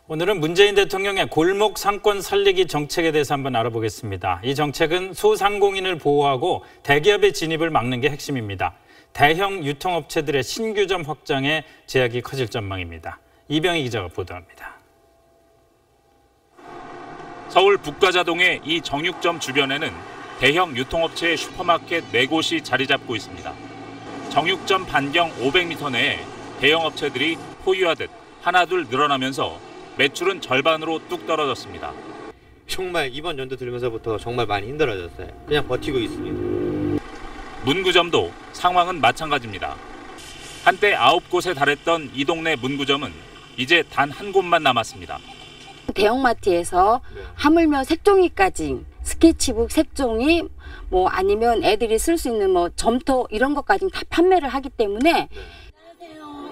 오늘은 문재인 대통령의 골목 상권 살리기 정책에 대해서 한번 알아보겠습니다. 이 정책은 소상공인을 보호하고 대기업의 진입을 막는 게 핵심입니다. 대형 유통업체들의 신규점 확장에 제약이 커질 전망입니다. 이병희 기자가 보도합니다. 서울 북가자동의 이 정육점 주변에는 대형 유통업체의 슈퍼마켓 4곳이 자리 잡고 있습니다. 정육점 반경 500m 내에 대형 업체들이 포유하듯 하나둘 늘어나면서 매출은 절반으로 뚝 떨어졌습니다. 정말 이번 연도 들면서부터 정말 많이 힘들어졌어요. 그냥 버티고 있습니다. 문구점도 상황은 마찬가지입니다. 한때 9곳에 달했던 이 동네 문구점은 이제 단 한 곳만 남았습니다. 대형마트에서 하물며 색종이까지 스케치북, 색종이 뭐 아니면 애들이 쓸 수 있는 뭐 점토 이런 것까지 다 판매를 하기 때문에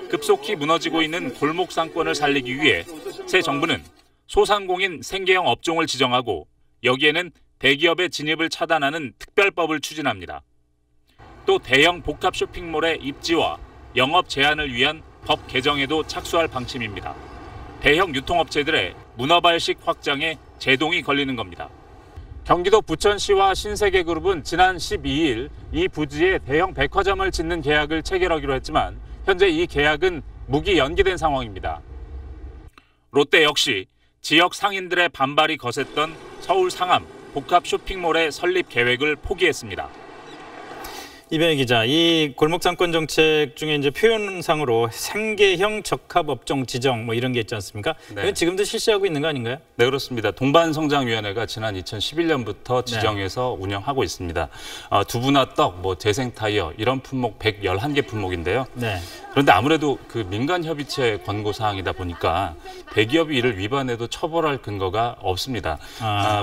급속히 무너지고 있는 골목 상권을 살리기 위해 새 정부는 소상공인 생계형 업종을 지정하고 여기에는 대기업의 진입을 차단하는 특별법을 추진합니다. 또 대형 복합 쇼핑몰의 입지와 영업 제한을 위한 법 개정에도 착수할 방침입니다. 대형 유통업체들의 문어발식 확장에 제동이 걸리는 겁니다. 경기도 부천시와 신세계그룹은 지난 12일 이 부지에 대형 백화점을 짓는 계약을 체결하기로 했지만 현재 이 계약은 무기 연기된 상황입니다. 롯데 역시 지역 상인들의 반발이 거셌던 서울 상암 복합 쇼핑몰의 설립 계획을 포기했습니다. 이병희 기자, 이 골목상권 정책 중에 이제 표현상으로 생계형 적합업종 지정 뭐 이런 게 있지 않습니까? 네. 이건 지금도 실시하고 있는 거 아닌가요? 네, 그렇습니다. 동반성장위원회가 지난 2011년부터 지정해서 운영하고 있습니다. 두부나 떡, 뭐 재생타이어 이런 품목 111개 품목인데요. 네. 그런데 아무래도 그 민간협의체 권고사항이다 보니까 대기업이 이를 위반해도 처벌할 근거가 없습니다.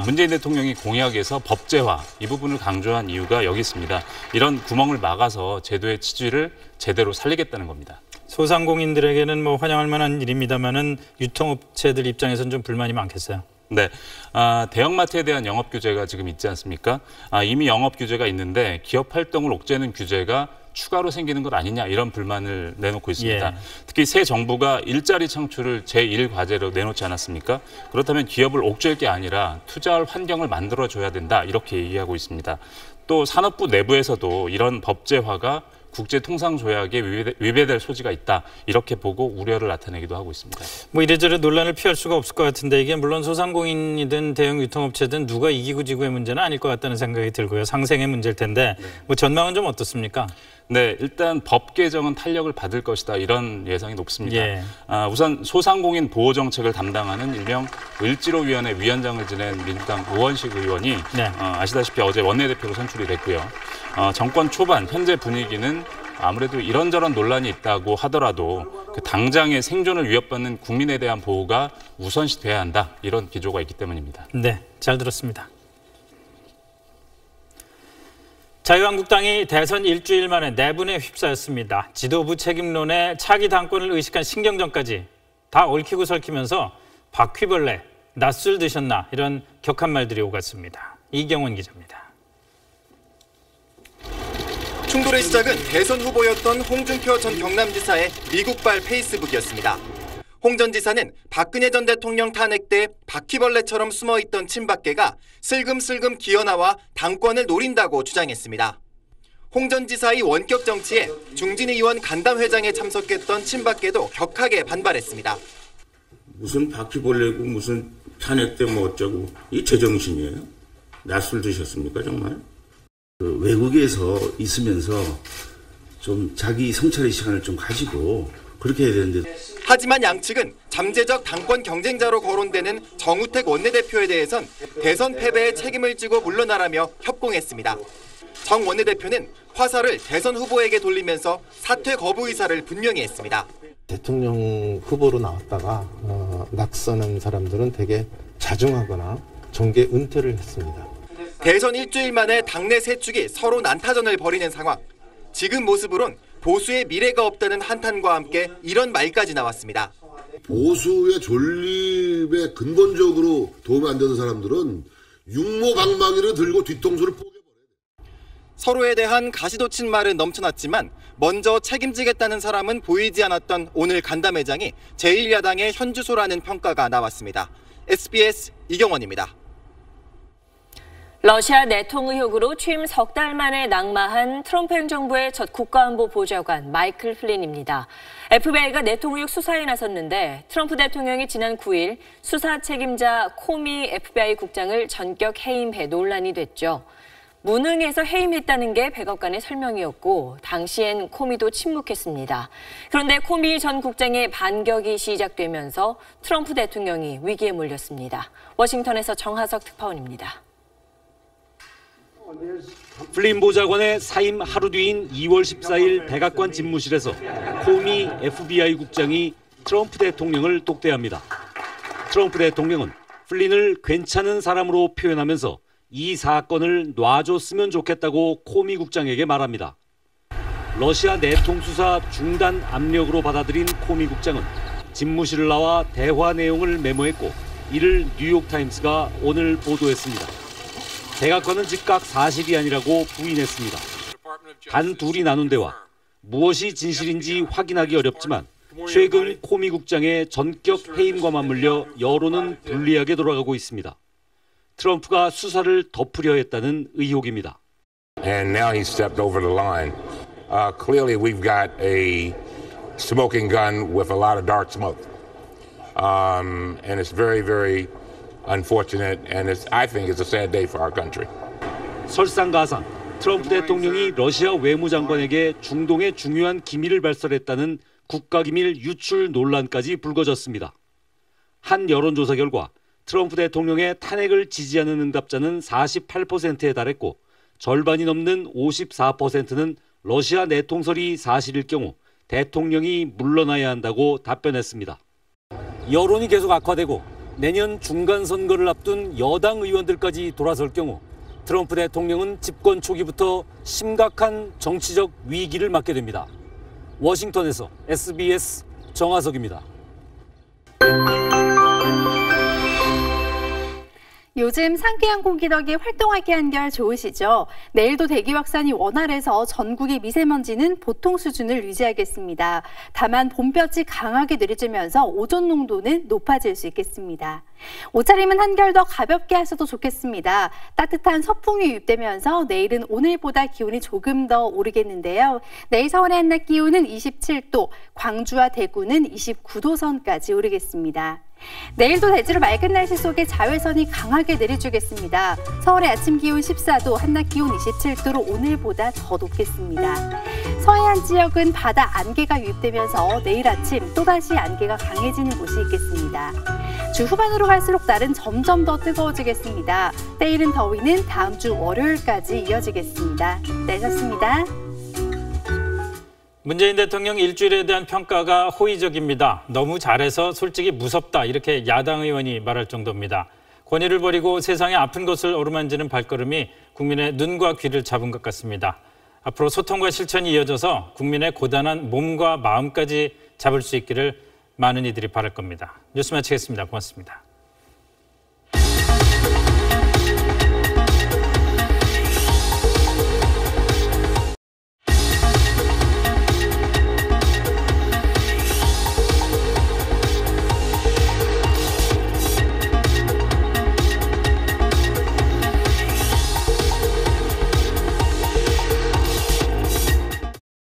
문재인 대통령이 공약에서 법제화 이 부분을 강조한 이유가 여기 있습니다. 이런 구멍을 막아서 제도의 취지를 제대로 살리겠다는 겁니다. 소상공인들에게는 뭐 환영할 만한 일입니다만은 유통업체들 입장에서는 좀 불만이 많겠어요. 네, 대형마트에 대한 영업 규제가 지금 있지 않습니까? 이미 영업 규제가 있는데 기업 활동을 옥죄는 규제가 추가로 생기는 것 아니냐 이런 불만을 내놓고 있습니다. 예. 특히 새 정부가 일자리 창출을 제1과제로 내놓지 않았습니까? 그렇다면 기업을 옥죄일 게 아니라 투자할 환경을 만들어줘야 된다 이렇게 얘기하고 있습니다. 또 산업부 내부에서도 이런 법제화가 국제통상조약에 위배될 소지가 있다 이렇게 보고 우려를 나타내기도 하고 있습니다. 뭐 이래저래 논란을 피할 수가 없을 것 같은데 이게 물론 소상공인이든 대형 유통업체든 누가 이기고 지고의 문제는 아닐 것 같다는 생각이 들고요. 상생의 문제일 텐데 뭐 전망은 좀 어떻습니까? 네, 일단 법 개정은 탄력을 받을 것이다 이런 예상이 높습니다. 예. 우선 소상공인 보호 정책을 담당하는 일명 을지로위원회 위원장을 지낸 민주당 우원식 의원이 아시다시피 어제 원내대표로 선출이 됐고요. 정권 초반 현재 분위기는 아무래도 이런저런 논란이 있다고 하더라도 그 당장의 생존을 위협받는 국민에 대한 보호가 우선시돼야 한다 이런 기조가 있기 때문입니다. 네, 잘 들었습니다. 자유한국당이 대선 일주일 만에 내분에 휩싸였습니다. 지도부 책임론에 차기 당권을 의식한 신경전까지 다 얽히고 설키면서 바퀴벌레, 낯술 드셨나 이런 격한 말들이 오갔습니다. 이경원 기자입니다. 충돌의 시작은 대선 후보였던 홍준표 전 경남지사의 미국발 페이스북이었습니다. 홍 전 지사는 박근혜 전 대통령 탄핵 때 바퀴벌레처럼 숨어있던 친박계가 슬금슬금 기어나와 당권을 노린다고 주장했습니다. 홍 전 지사의 원격 정치에 중진희 의원 간담회장에 참석했던 친박계도 격하게 반발했습니다. 무슨 바퀴벌레고 무슨 탄핵 때 뭐 어쩌고 이 제정신이에요? 낯을 드셨습니까 정말? 그 외국에서 있으면서 좀 자기 성찰의 시간을 좀 가지고 그렇게 해야 되는데. 하지만 양측은 잠재적 당권 경쟁자로 거론되는 정우택 원내대표에 대해선 대선 패배의 책임을 지고 물러나라며 협공했습니다. 정 원내대표는 화살을 대선 후보에게 돌리면서 사퇴 거부 의사를 분명히 했습니다. 대통령 후보로 나왔다가 낙선한 사람들은 되게 자중하거나 정계 은퇴를 했습니다. 대선 일주일 만에 당내 세 축이 서로 난타전을 벌이는 상황. 지금 모습으론 보수의 미래가 없다는 한탄과 함께 이런 말까지 나왔습니다. 보수의 존립에 근본적으로 도움이 안 되는 사람들은 육모방망이를 들고 뒤통수를 뽀개버려요. 서로에 대한 가시돋친 말은 넘쳐났지만 먼저 책임지겠다는 사람은 보이지 않았던 오늘 간담회장이 제1야당의 현주소라는 평가가 나왔습니다. SBS 이경원입니다. 러시아 내통 의혹으로 취임 석 달 만에 낙마한 트럼프 행정부의 첫 국가안보 보좌관 마이클 플린입니다. FBI가 내통 의혹 수사에 나섰는데 트럼프 대통령이 지난 9일 수사 책임자 코미 FBI 국장을 전격 해임해 논란이 됐죠. 무능해서 해임했다는 게 백악관의 설명이었고 당시엔 코미도 침묵했습니다. 그런데 코미 전 국장의 반격이 시작되면서 트럼프 대통령이 위기에 몰렸습니다. 워싱턴에서 정하석 특파원입니다. 플린 보좌관의 사임 하루 뒤인 2월 14일 백악관 집무실에서 코미 FBI 국장이 트럼프 대통령을 독대합니다. 트럼프 대통령은 플린을 괜찮은 사람으로 표현하면서 이 사건을 놔줬으면 좋겠다고 코미 국장에게 말합니다. 러시아 내통 수사 중단 압력으로 받아들인 코미 국장은 집무실을 나와 대화 내용을 메모했고 이를 뉴욕타임스가 오늘 보도했습니다. 백악관은 즉각 사실이 아니라고 부인했습니다. 단 둘이 나눈 대화, 무엇이 진실인지 확인하기 어렵지만 최근 코미 국장의 전격 해임과 맞물려 여론은 불리하게 돌아가고 있습니다. 트럼프가 수사를 덮으려 했다는 의혹입니다. And now he stepped over the line. Clearly we've got a smoking gun with a lot of dark smoke. and it's very, very unfortunate, and I think it's a sad day for our country. 설상가상 트럼프 대통령이 러시아 외무장관에게 중동의 중요한 기밀을 발설했다는 국가기밀 유출 논란까지 불거졌습니다. 한 여론조사 결과 트럼프 대통령의 탄핵을 지지하는 응답자는 48%에 달했고 절반이 넘는 54%는 러시아 내통설이 사실일 경우 대통령이 물러나야 한다고 답변했습니다. 여론이 계속 악화되고 내년 중간선거를 앞둔 여당 의원들까지 돌아설 경우 트럼프 대통령은 집권 초기부터 심각한 정치적 위기를 맞게 됩니다. 워싱턴에서 SBS 정하석입니다. 요즘 상쾌한 공기 덕에 활동하기 한결 좋으시죠? 내일도 대기 확산이 원활해서 전국의 미세먼지는 보통 수준을 유지하겠습니다. 다만 봄볕이 강하게 내리쬐면서 오존 농도는 높아질 수 있겠습니다. 옷차림은 한결 더 가볍게 하셔도 좋겠습니다. 따뜻한 서풍이 유입되면서 내일은 오늘보다 기온이 조금 더 오르겠는데요. 내일 서울의 한낮 기온은 27도, 광주와 대구는 29도 선까지 오르겠습니다. 내일도 대체로 맑은 날씨 속에 자외선이 강하게 내려주겠습니다. 서울의 아침 기온 14도, 한낮 기온 27도로 오늘보다 더 높겠습니다. 서해안 지역은 바다 안개가 유입되면서 내일 아침 또다시 안개가 강해지는 곳이 있겠습니다. 주 후반으로 갈수록 날은 점점 더 뜨거워지겠습니다. 때이른 더위는 다음 주 월요일까지 이어지겠습니다. 내셨습니다. 문재인 대통령 일주일에 대한 평가가 호의적입니다. 너무 잘해서 솔직히 무섭다 이렇게 야당 의원이 말할 정도입니다. 권위를 버리고 세상의 아픈 곳을 어루만지는 발걸음이 국민의 눈과 귀를 잡은 것 같습니다. 앞으로 소통과 실천이 이어져서 국민의 고단한 몸과 마음까지 잡을 수 있기를 많은 이들이 바랄 겁니다. 뉴스 마치겠습니다. 고맙습니다.